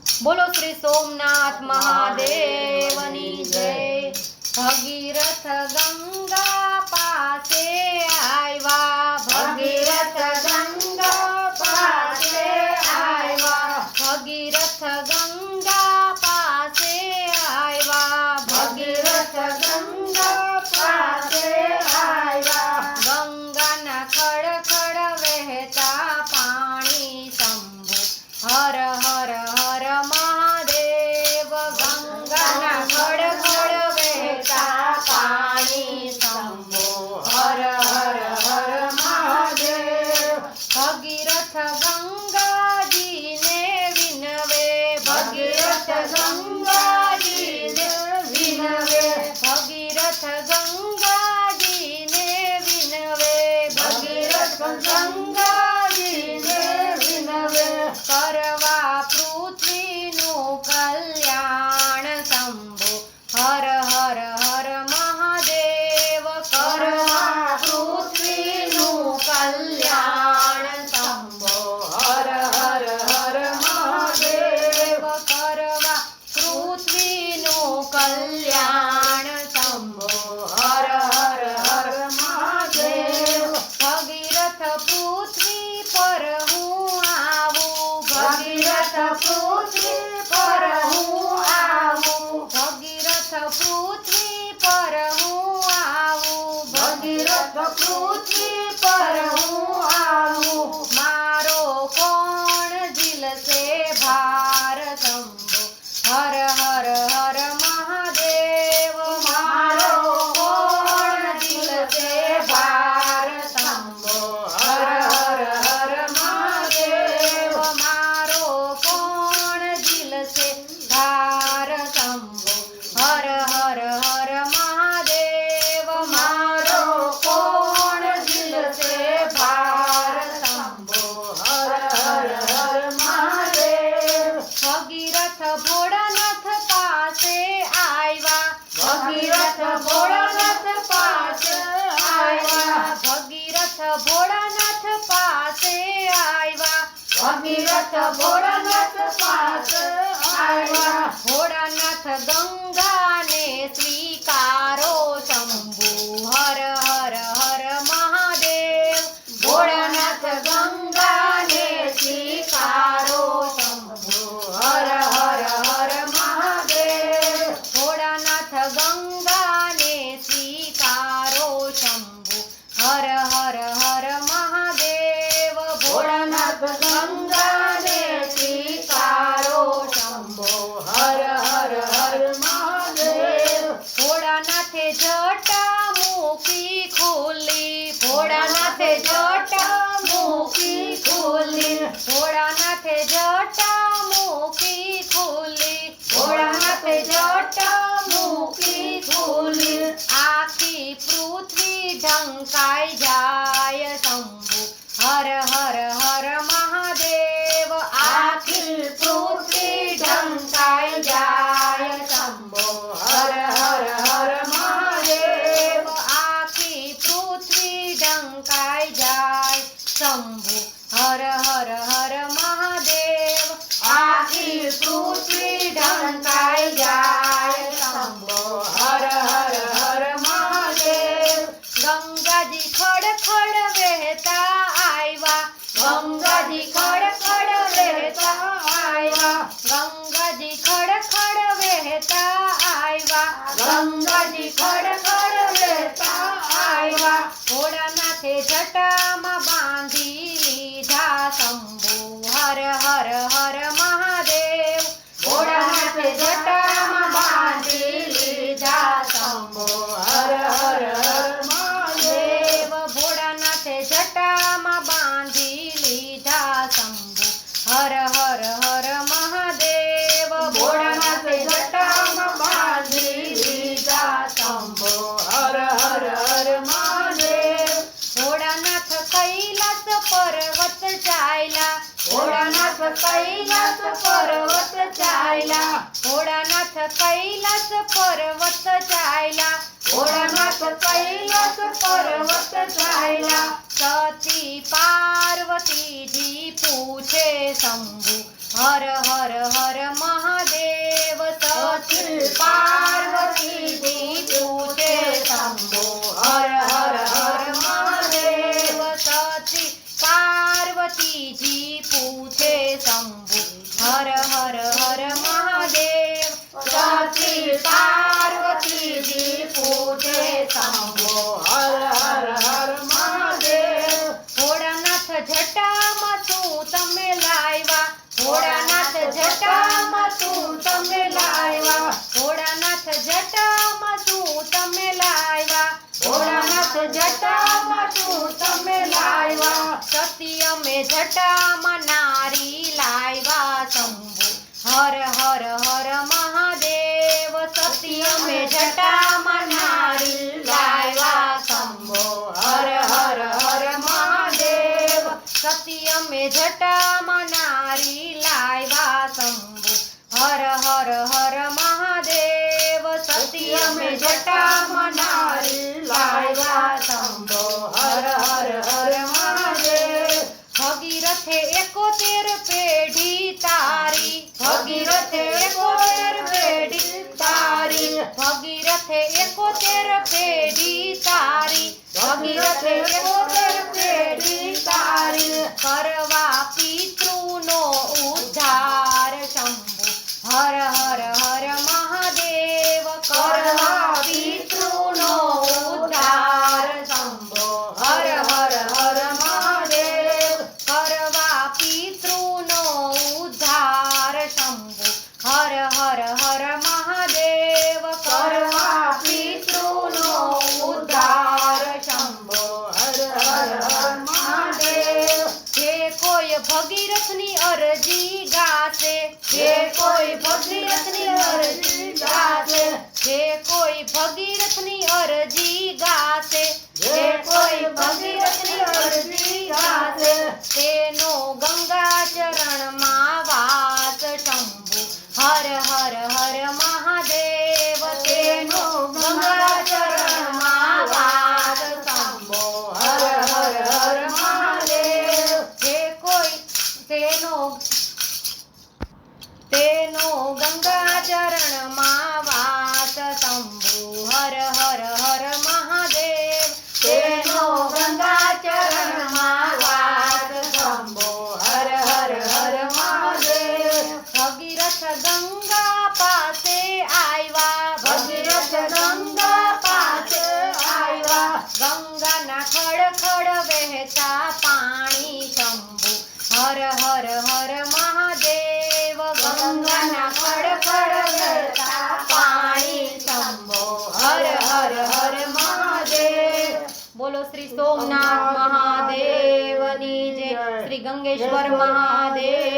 बोलो श्री सोमनाथ महादेवनी जय। भगीरथ गंगा पासे आयवा, भगीरथ गंगा पासे आयवा, भगीरथ गंगा पासे आयवा, भगीरथ गंगा पासे आयवा। गंगा ना खड़ खड़ वहता पाणी शंभु हर हर हर महादेव। गंगा ना खड़ खड़ वहता पाणी शंभु हर हर हर महादेव। भगीरथ गंगा जी ने विनवे, भगीरथ गंगा जी ने विनवे, भगीरथ गंगा जी ने विनवे, भगीरथ गंगा जी ने विनवे। करवा पृथ्वी नु कल्याण शंभु हर हर हर महादेव। करवा पृथ्वी नु कल्याण शंभु हर हर हर महादेव। करवा पृथ्वी नु कल्याण शंभु हर हर हर महादेव। भगीरथ पृथ्वी पर हूँ आવું, भगीरथ पृथ्वी पर हूँ आવું, भगीरथ पृथ्वी पर हूँ आવું, भगीरथ पृथ्वी पर हूँ आવું। मारो कोण झीलશે ભાર શંભુ हर हर हर महादेव। मारो कोण झीलશે ભાર શંભુ हर हर हर महादेव। मारो कोण झीलશે ભાર શંભુ हर हर हर महादेव। मारो कोण झीलશે ભાર શંભુ हर हर हर महादेव। भगीरथ भोળાનાથ પાસે આવ્યા, ભગીરથ ભોળાનાથ પાસે આવ્યા, ભગીરથ ભોળાનાથ પાસે આવ્યા, ભગીરથ ભોળાનાથ પાસે આવ્યા। ભોળાનાથ ગંગાને સ્વીકારો શંભુ હર હર હર મહાદેવ। ભોળાનાથ ગંગાને સ્વીકારો શંભુ હર હર હર મહાદેવ। ભોળાનાથ ગંગાને સ્વીકારો શંભુ હર હર હર મહાદેવ। ભોળાનાથ ગંગાને સ્વીકારો શંભુ હર હર હર મહાદેવ। ભોળાનાથે જટા મૂકી ખોલી, ભોળાનાથે જટા મૂકી ખોલી, ભોળાનાથે જટા મૂકી ખોલી, ભોળાનાથે જટા મૂકી ખોલી। આખી પૃથ્વી ઢંકાઈ જાય શંભુ હર હર હર મહાદેવ। આખી પૃથ્વી ઢંકાઈ જાય શંભુ હર હર હર મહાદેવ। આખી પૃથ્વી ઢંકાઈ જાય શંભુ હર હર હર મહાદેવ। આખી પૃથ્વી ઢંકાઈ જાય શંભુ હર હર હર મહાદેવ। ગંગાજી ખડ ખડ વહેતા આવ્યા, ગંગાજી ખડ ખડ વહેતા આવ્યા, ગંગાજી ખડ ખડ વહેતા આવ્યા, ગંગાજી ખડ ખડ વહેતા આવ્યા। ભોળાનાથે જટામાં બાંધી લીધા શંભુ હર હર હર મહાદેવ। ભોળાનાથે જટામાં બાંધી લીધા શંભુ હર હર હર મહાદેવ। ભોળાનાથે જટામાં બાંધી લીધા શંભુ હર હર હર મહાદેવ। ભોળાનાથે જટામાં બાંધી લીધા શંભુ હર હર હર મહાદેવ। ભોળાનાથ કૈલાસ પર્વત ચાલ્યા, ભોળાનાથ કૈલાસ પર્વત ચાલ્યા, ભોળાનાથ કૈલાસ પર્વત ચાલ્યા, ભોળાનાથ કૈલાસ પર્વત ચાલ્યા। સતી પાર્વતીજી પૂછે શંભુ હર હર હર હર હર મહાદેવ સતી પાર્વતીજી પૂજે શંભો હર હર હર મહાદેવ ભોળાનાથ જટામાં શું તમે લાવ્યા ભોળાનાથ જટામાં શું તમે લાવ્યા ભોળાનાથ જટામાં શું તમે લાવ્યા ભોળાનાથ જટામાં શું તમે લાવ્યા સતી અમે જટામાં નારી લાવ્યા શંભુ હર હર હર મહાદેવ સતી અમે જટામાં નારી લાવ્યા શંભો હર હર હર મહાદેવ સતી અમે જટામાં નારી લાવ્યા શંભુ હર હર હર મહાદેવ સતી અમે જટામાં નારી લાવ્યા શંભો હર હર હર મહાદેવ ભગીરથે 71 પેઢી તારી ભગીરથે 71 પેઢી તારી ભગીરથે 71 પેઢી તારી ભગીરથે 71 પેઢી તારી કરવા પિતૃનો ઉદ્ધાર શંભુ હર હર હર મહાદેવ કરવા પિતૃનો ઉદ્ધાર શંભો હર હર હર મહાદેવ કરવા પિતૃનો ઉદ્ધાર શંભુ હર હર હર મહાદેવ કરવા પિતૃનો ઉદ્ધાર શંભો હર હર હર મહાદેવ જે કોઈ ભગીરથની અરજી ગાશે જે કોઈ ભગીરથની અરજી ગાશે જે કોઈ ભગીરથની અરજી ગાશે જે કોઈ ભગીરથની અરજી ગાશે તેનો ગંગા ચરણમાં વાસ શંભુ હર હર હર મહાદેવ તેનો ગંગા ચરણમાં વાસ શંભો હર હર હર મહાદેવ જે કોઈ તેનો ગંગા ચરણમાં વાસ શંભુ હર હર હર મહાદેવ તેનો ગંગા ચરણમાં વાસ શંભો હર હર હર મહાદેવ ભગીરથ ગંગા પાસે આવ્યા ભગીરથ ગંગા પાસે આવ્યા ગંગાના ખડખડ વહેતા પાણી શંભુ હર હર હર મહાદેવ ગંગાના ખડખડ વહેતા પાણી શંભો હર હર હર મહાદેવ બોલો શ્રી સોમનાથ મહાદેવની જય શ્રી ગંગેશ્વર મહાદેવ